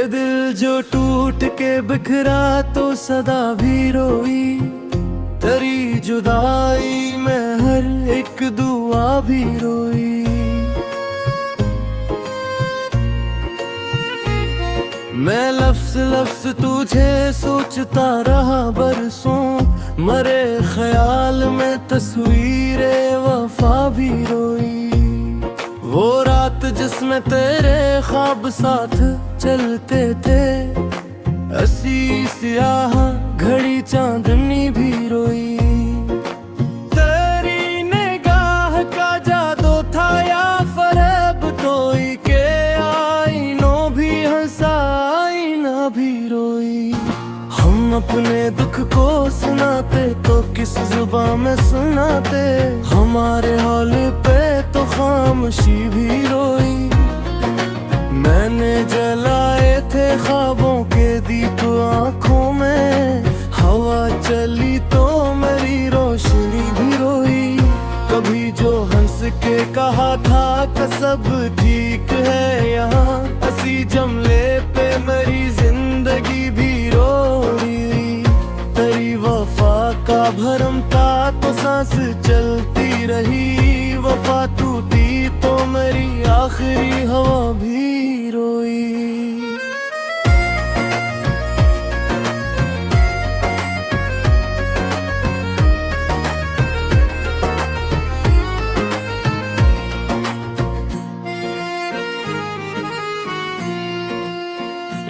ये दिल जो टूट के बिखरा तो सदा भी रोई, तेरी जुदाई में हर एक दुआ भी रोई। मैं लफ्ज़ लफ्ज़ तुझे सोचता रहा बरसों, मरे ख्याल में तस्वीरे वफा भी रोई। वो रात जिसमें तेरे ख्वाब साथ चलते थे, हंसी स्याह घड़ी चांदनी भी रोई। तेरी निगाह का जादू था या फरेब तोई के, आईनों भी हंसा आईना भी रोई। हम अपने दुख को सुनाते तो किस जुबान में सुनाते, हमारे हाल पे तो खामोशी भी रोई। मैंने जलाए थे ख्वाबों के दीप आँखों में, हवा चली तो मेरी रोशनी भी रोई। कभी जो हंस के कहा था कि सब ठीक है यहाँ, हंसी जमले पे मेरी जिंदगी भी रो रही। तेरी वफा का भरम था तो सांस चलती रही, वफा टूटी तो मेरी आखिरी हवा भी रोई।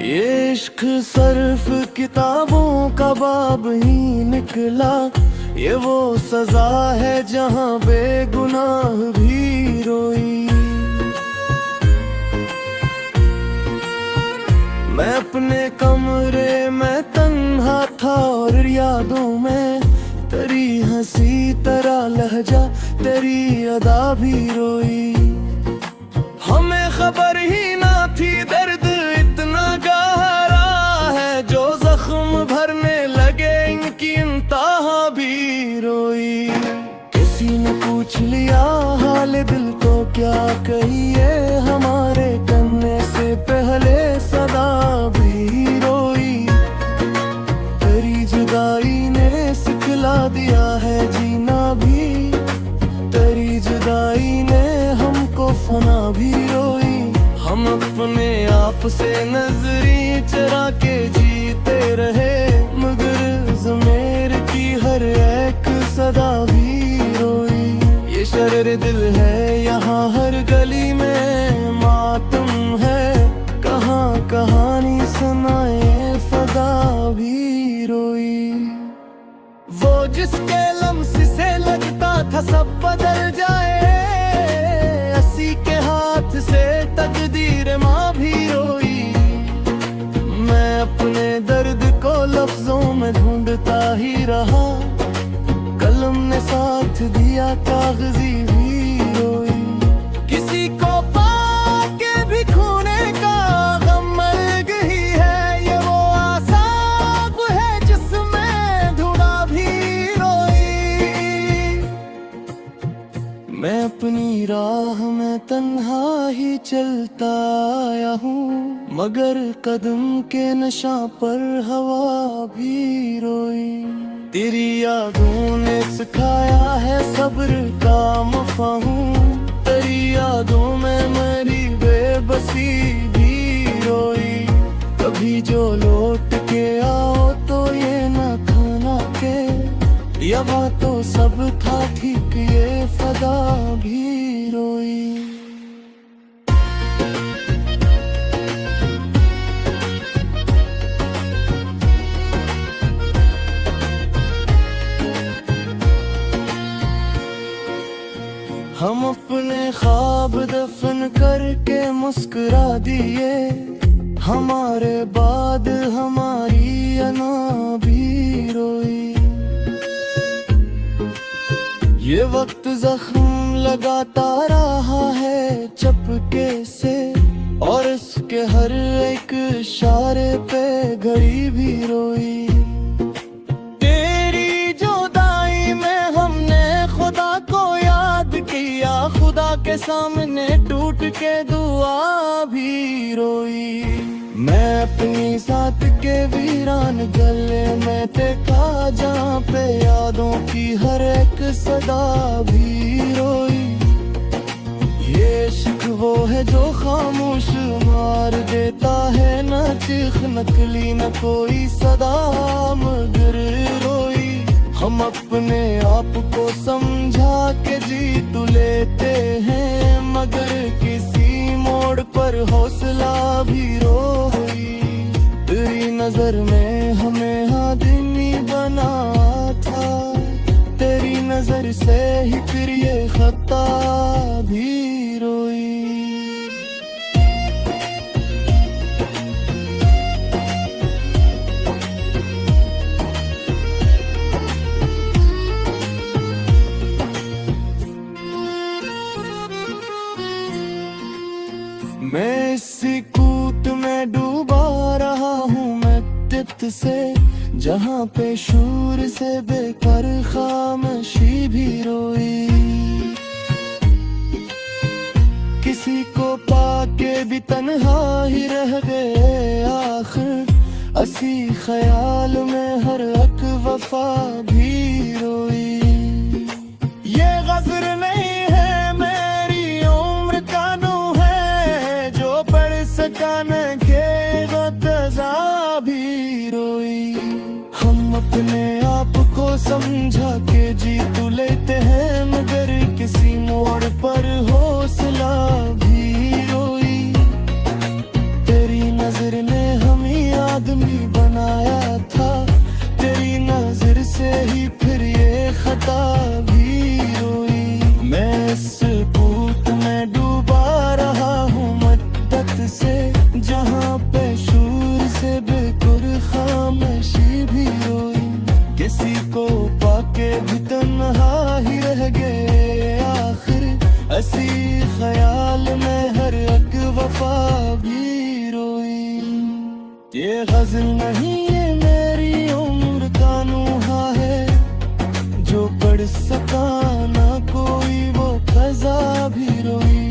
ये इश्क सर्फ किताबों का बाब ही निकला, ये वो सजा है जहां बेगुनाह भी रोई। मैं अपने कमरे में तन्हा था और यादों में तेरी हंसी तेरा लहजा तेरी अदा भी रोई। हमें खबर ही ना थी दर्द इतना गहरा है, जो जख्म भरने लगे इनकी इंतहा भी रोई। किसी ने पूछ लिया हाल दिल को क्या कहिए, हमारे करने से पहले सदा भी रोई। तेरी जुदाई ने सिखला दिया है जीना भी, तेरी जुदाई ने हमको फना भी रोई। हम अपने आप से नजरी चरा के जीते रहे, मगर ज़मीर की हर एक सदा भी रोई। ये शर्र दिल है यहाँ हर गली में मातम है, कहाँ कहानी सुनाए फदा भी रोई। वो जिसके लम्स से लगता था सब बदल जाए, हंसी के हाथ से तकदीर माँ भी रोई। मैं अपने दर्द को लफ्जों में ढूंढता ही रहा, कलम ने साथ दिया कागजी भी रोई। किसी को पाके भी खोने का गम मर्ग ही है, ये वो आसाब है जिसमें धुना भी रोई। मैं अपनी राह में तन्हा ही चलता आया हूँ, मगर कदम के नशा पर हवा भी रोई। तेरी यादों ने सिखाया है सब्र का मफ़हूम, तेरी यादों में मेरी बेबसी भी रोई। कभी जो लौट के आओ तो ये न खाना के, या तो सब था ठीक ये फदा भी रोई। हम अपने ख्वाब दफन करके मुस्कुरा दिए, हमारे बाद हमारी अना भी रोई। ये वक्त जख्म लगाता रहा है चपके से, और इसके हर एक इशारे पे घड़ी भी रोई। तेरी जुदाई में हमने खुदा को याद किया, खुदा के सामने टूट के दुआ भी रोई। मैं अपनी साथ के वीरान गले में टेका, जहाँ पे यादों की हर एक सदा भी रोई। ये इश्क वो है जो खामोश मार देता है, न चीख नकली न कोई सदा मगर रोई। हम अपने आप को समझा के जीत लेते हैं, मगर किसी मोड़ पर हौसला भी रोई। तेरी नजर में हमें आदमी बना था, तेरी नजर से ही फिर ये खता भी रोई। मैं इसी कूट में डूबा रहा हूँ मैं तित से, जहाँ पे शूर से बेकर खामोशी भी रोई। किसी को पाके भी तन्हा ही रह गए आखिर, असी ख्याल में हर एक वफा भी रोई। ये गज़र नहीं है मेरी उम्र कानू है, जो पढ़ सकाने के गज़ा भी रोई। हम अपने आप को समझा के जीत लेते हैं, मगर किसी मोड़ पर हौसला भी रोई। तेरी नजर ने हमें आदमी बनाया था, तेरी नजर से ही फिर ये खता भी रोई। मैं इस भूत में डूबा रहा हूँ मद्दत से, जहाँ पे शूर से बेकुर खामोशी भी रोई। किसी को पाके भी तन्हा ही रह गए आखिर, असी ख्याल में हर एक वफा भी रोई। ये गज़ल नहीं ये मेरी उम्र का नूहा है, जो पढ़ सका ना कोई वो क़ज़ा भी रोई।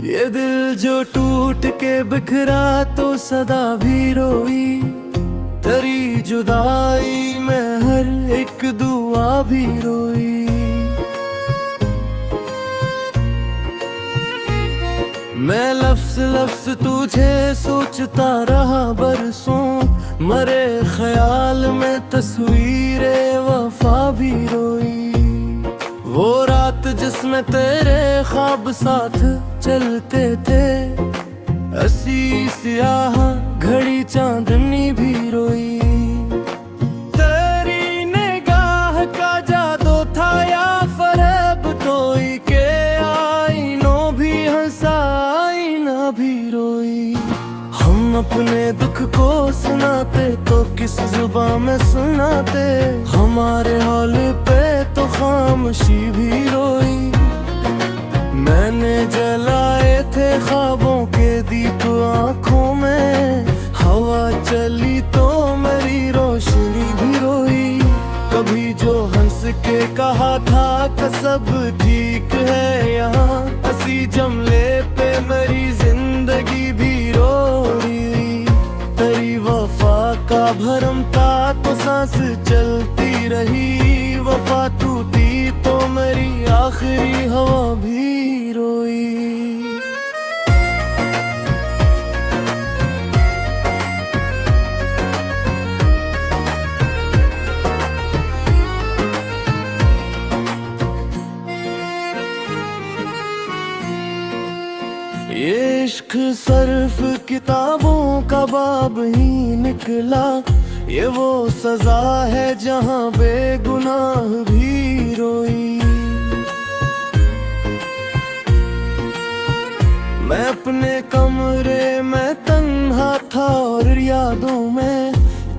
ये दिल जो टूट के बिखरा तो सदा भी रोई। तेरी जुदाई में हर एक दुआ भी रोई। मैं लफ्ज़ लफ्ज़ तुझे सोचता रहा बरसों, मरे ख्याल में तस्वीरे वफा भी रोई। वो रात जिसमें तेरे ख्वाब साथ चलते थे, असी सियाह घड़ी चांदनी भी रोई। तेरी निगाह का जादू था या फरेब तोई के, आईनों भी हंसा आईना भी रोई। हम अपने दुख को सुनाते तो किस जुबान में सुनाते, हमारे हाल पे तो खामोशी भी रोई। मैंने जलाए थे ख्वाबों के दीप आँखों में, हवा चली तो मेरी रोशनी भी रोई। कभी जो हंस के कहा था कि सब ठीक है यहाँ, हंसी जमले पे मेरी जिंदगी भी रो रही। तेरी वफा का भरम था तो सांस चलती रही, वफा टूटी तो मेरी आखिरी हवा भी रोई। ये इश्क सर्फ किताबों का बाब ही निकला, ये वो सजा है जहाँ बेगुनाह भी रोई। मैं अपने कमरे में तन्हा था और यादों में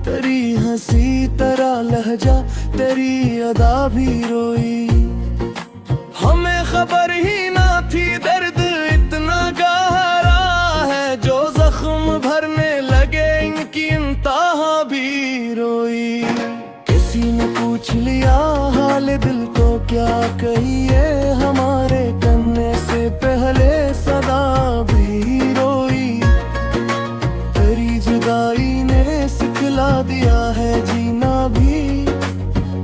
तेरी हंसी तेरा लहजा तेरी अदा भी रोई। हमें खबर ही ना थी दर्द इतना गहरा है, जो जख्म भरने लगे इनकी इंतहा भी रोई। किसी ने पूछ लिया हाल दिल को क्या कहिए, हमारे करने से पहले सदा भी रोई। तेरी जुदाई ने सिखला दिया है जीना भी,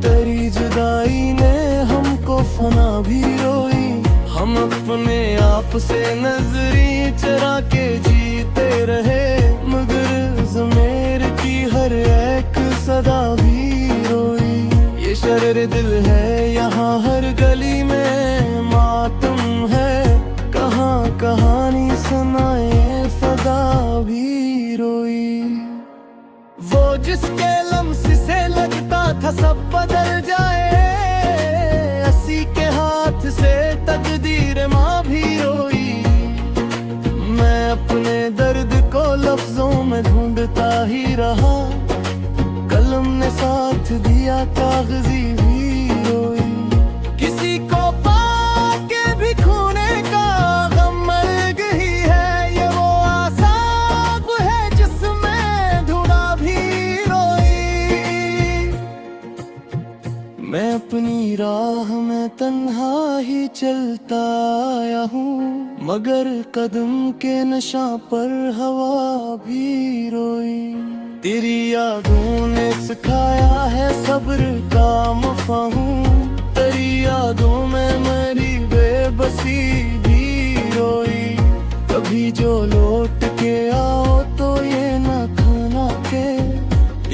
तेरी जुदाई ने हमको फना भी रोई। हम अपने आप से नजरी चरा के जीते रहे, मगर ज़मीर की हर एक सदा भी रोई। ये शर्र दिल है यहाँ हर गली में मातम है, कहाँ कहानी सुनाए फदा भी रोई। वो जिसके लम्स से लगता था सब बदल जाए, असी के हाथ से तकदीर माँ भी रोई। मैं अपने दर्द को लफ्जों में ढूंढता ही रहा, कलम ने साथ दिया कागजी भी रोई। किसी को पाके भी खोने का गम मर्ग ही है, ये वो आसाब है जिसमें धुना भी रोई। मैं अपनी राह में तन्हा ही चलता आया हूँ, मगर कदम के नशा पर हवा भी रोई। तेरी यादों ने सिखाया है सब्र का मफ़हूम, तेरी यादों में मेरी बेबसी भी रोई। कभी जो लौट के आओ तो ये न खाना के,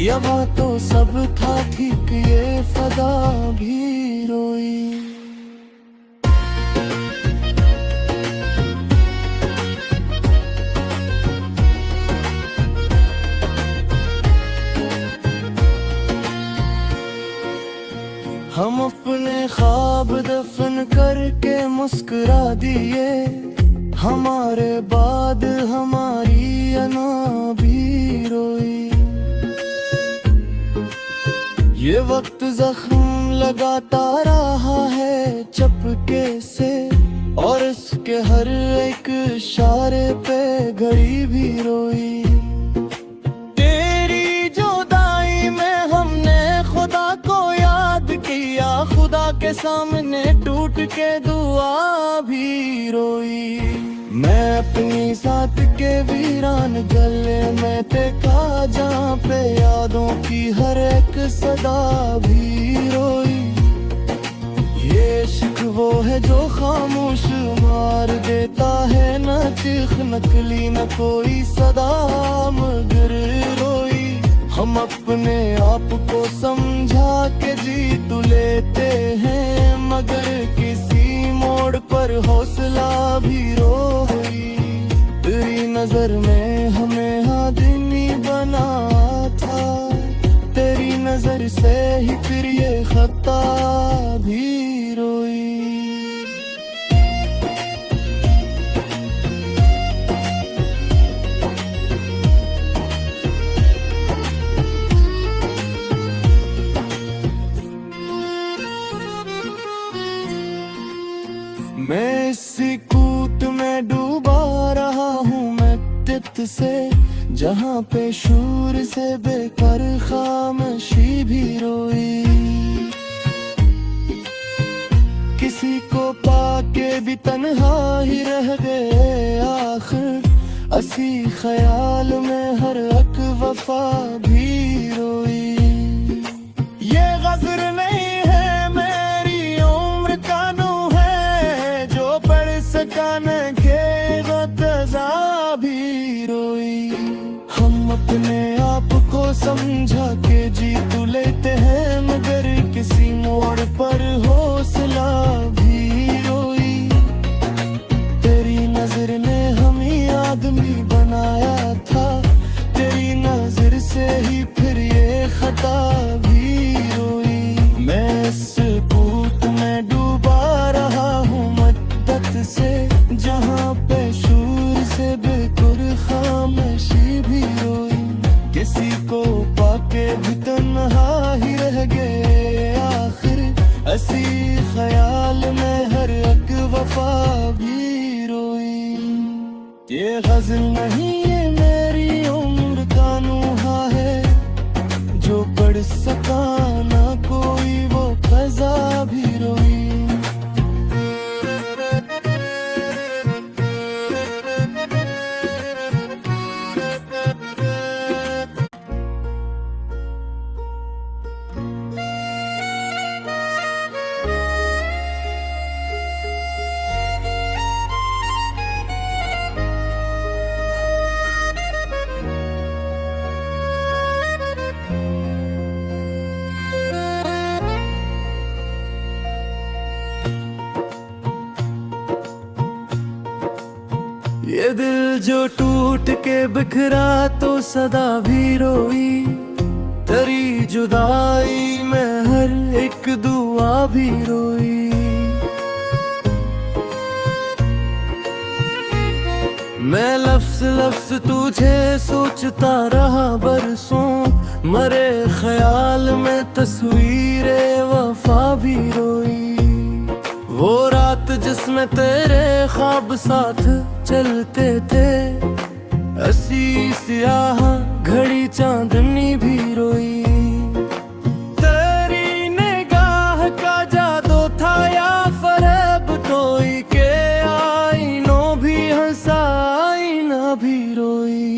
या तो सब था ठीक ये फदा भी रोई। हम अपने ख्वाब दफन करके मुस्कुरा दिए, हमारे बाद हमारी अना भी रोई। ये वक्त जख्म लगाता रहा है चपके से, और इसके हर एक इशारे पे घड़ी भी रोई। तेरी जुदाई में हमने खुदा को याद किया, खुदा के सामने टूट के दुआ भी रोई। मैं अपनी साथ के वीरान गले में टेका, जहाँ पे यादों की हर एक सदा भी रोई। ये इश्क वो है जो खामोश मार देता है, न चीख नकली न कोई सदा मगर रोई। हम अपने आप को समझा के जीत लेते हैं, मगर किसी मोड़ पर हौसला भी रोई। तेरी नजर में हमें आदमी बना था, तेरी नजर से ही फिर ये खता भी रोई। मैं इसी कूट में डूबा रहा हूँ मद्दत से, जहाँ पे शूर से बेकार खामोशी भी रोई। किसी को पाके भी तन्हा ही रह गए आखिर, असी ख्याल में हर एक वफा भी रोई। ये गज़र नहीं है मेरी उम्र का नू है, जो पढ़ सकाने के गज़ा भी रोई। हम अपने आप को समझा के जीत लेते हैं, मगर किसी मोड़ पर हौसला भी रोई। तेरी नजर ने हमें आदमी बनाया था, तेरी नजर से ही फिर ये खता भी रोई। मैं इस भूत में डूबा रहा हूँ मद्दत से, जहाँ पे शूर मंजिल नहीं ये मेरी उम्र का नूहा है, जो पढ़ सका ना कोई वो क़ज़ा भी रोई। ये दिल जो टूट के बिखरा तो सदा भी रोई, तेरी जुदाई में हर एक दुआ भी रोई। मैं लफ्ज़ लफ्ज़ तुझे सोचता रहा बरसों, मरे ख्याल में तस्वीरे वफा भी रोई। वो रात जिसमें तेरे ख्वाब साथ चलते थे, हंसी सियाह घड़ी चांदनी भी रोई। तेरी निगाह का जादू था या फरेब तोई के, आईनों भी हंसा आईना भी रोई।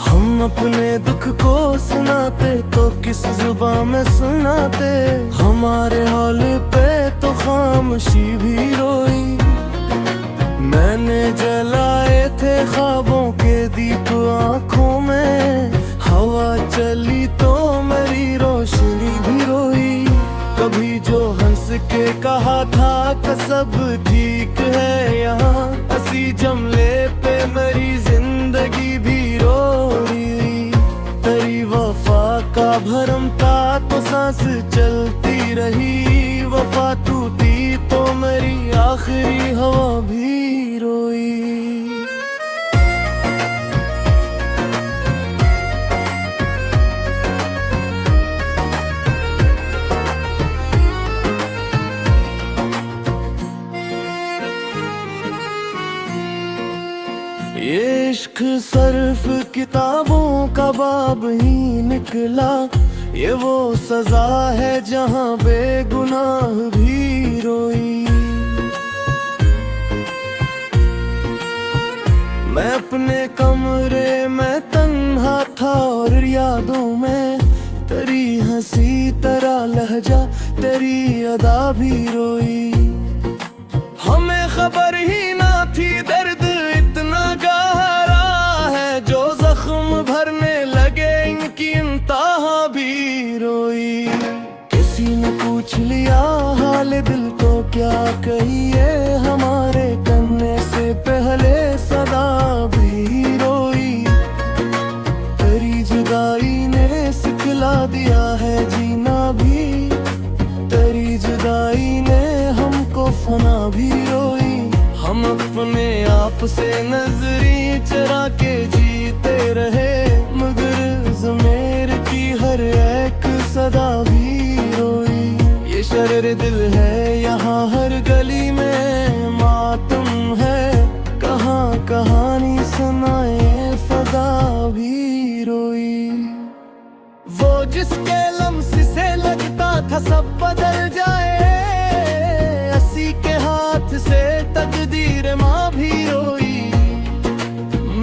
हम अपने दुख को सुनाते तो किस जुबान में सुनाते, हमारे हाल पे तो खामोशी भी रोई। मैंने जलाए थे ख्वाबों के दीप आँखों में, हवा चली तो मेरी रोशनी भी रोई। कभी जो हंस के कहा था कि सब ठीक है यहाँ, हंसी जमले पे मेरी जिंदगी भी रो रही। तेरी वफा का भरम था तो सांस चलती रही, वफा टूटी तो मेरी आखिरी हवा भी रोई। ये इश्क सर्फ किताबों का बाब ही निकला, ये वो सजा है जहां बेगुनाह भी रोई। मैं अपने कमरे में तन्हा था और यादों में तेरी हंसी तेरा लहजा तेरी अदा भी रोई। हमें खबर ही ना थी दर्द इतना गहरा है, जो जख्म भरने लगे इनकी इंतहा भी रोई। किसी ने पूछ लिया हाल दिल तो क्या कहिए, हमारे करने से पहले सदा भी रोई। तेरी जुदाई ने सिखला दिया है जीना भी, तेरी जुदाई ने हमको फना भी रोई। हम अपने आप से नजरी चरा के जीते रहे, मगर ज़मीर की हर एक सदा भी रोई। ये शर्र दिल है यहाँ हर गली में मातम है, कहाँ कहानी सुनाए फदा भी रोई। वो जिसके लम्स से लगता था सब बदल जाए, हंसी के हाथ से तकदीर माँ भी रोई।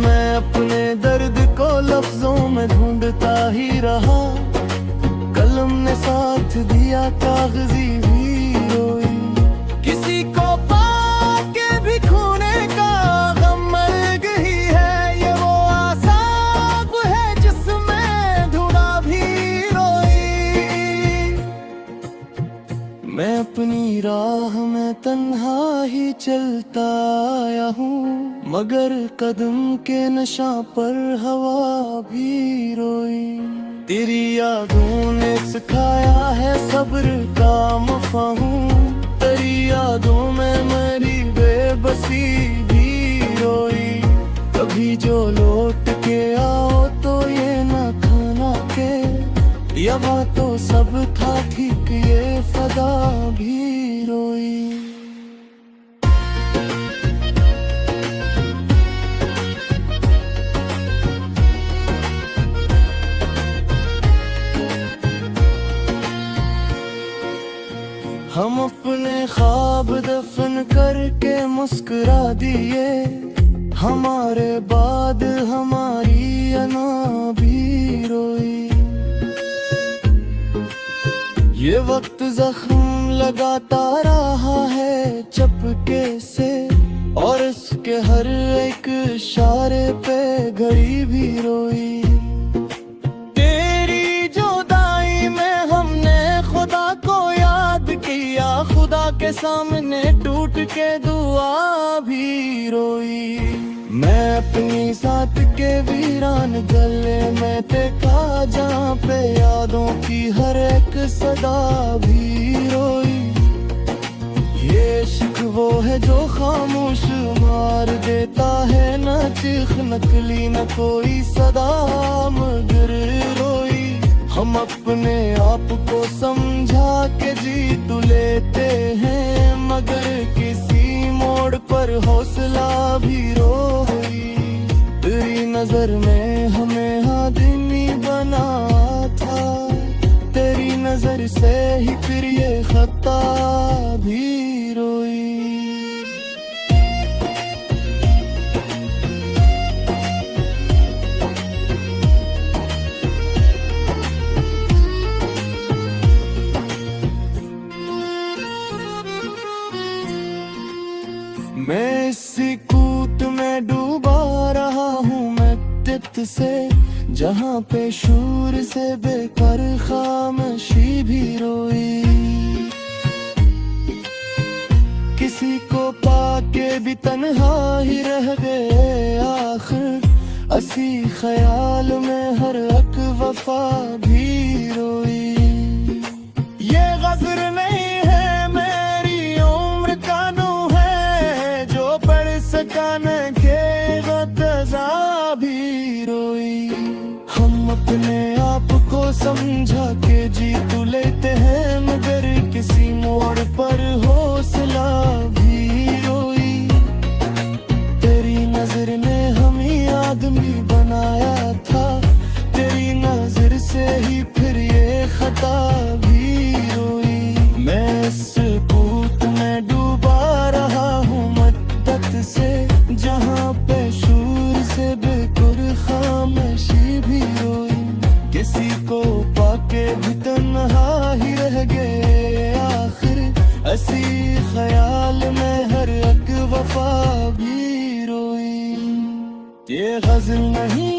मैं अपने दर्द को लफ्जों में ढूंढता ही रहा, कलम ने साथ दिया कागजी भी रोई। किसी को पाके भी खोने का गम मर्ग ही है, ये वो आसाब है जिसमें धुना भी रोई। मैं अपनी राह में तन्हा ही चलता आया हूँ, मगर कदम के नशा पर हवा भी रोई। तेरी यादों ने सिखाया है सब्र का मफ़हूम, तेरी यादों में मेरी बेबसी भी रोई। कभी जो लौट के आओ तो ये न खाना के, या तो सब था ठीक ये फदा भी रोई। मुस्कुरा दिए, हमारे बाद हमारी अना भी रोई। ये वक्त जख्म लगाता रहा है चपके से, और उसके हर एक इशारे पे घड़ी भी रोई। तेरी जुदाई में हमने खुदा को याद किया, खुदा के सामने टूट के दुआ भी रोई। मैं अपनी साथ के वीरान गले में टेका, जहाँ पे यादों की हर एक सदा भी रोई। ये इश्क वो है जो खामोश मार देता है, न चीख नकली न कोई सदा मगर रोई। हम अपने आप को समझा के जीत लेते हैं, मगर किसी मोड़ पर हौसला भी रोई। तेरी नजर में हमें आदमी बना था, तेरी नजर से ही फिर ये खता भी रोई। मैं इसी कूट में डूबा रहा हूँ मैं तित से, जहाँ पे शूर से बेकर खामोशी भी रोई। किसी को पाके भी तन्हा ही रह गए आखिर, असी ख्याल में हर एक वफा भी रोई। ये गज़र नहीं है मेरी उम्र का नू है, जो पढ़ सकाने के गज़ा भी रोई। हम अपने आप को समझा के जीत लेते हैं, मगर किसी मोड़ पर हौसला भी रोई। तेरी नजर ने हमें आदमी बनाया था, तेरी नजर से ही फिर ये खता भी रोई। मैं इस भूत में डूबा रहा हूँ मद्दत से, जहाँ पे शूर से बेकुर खामोशी भी रोई। किसी को पाके भी तन्हा ही रह गए आखिर, असी ख्याल में हर एक वफा भी रोई। ये गज़ल नहीं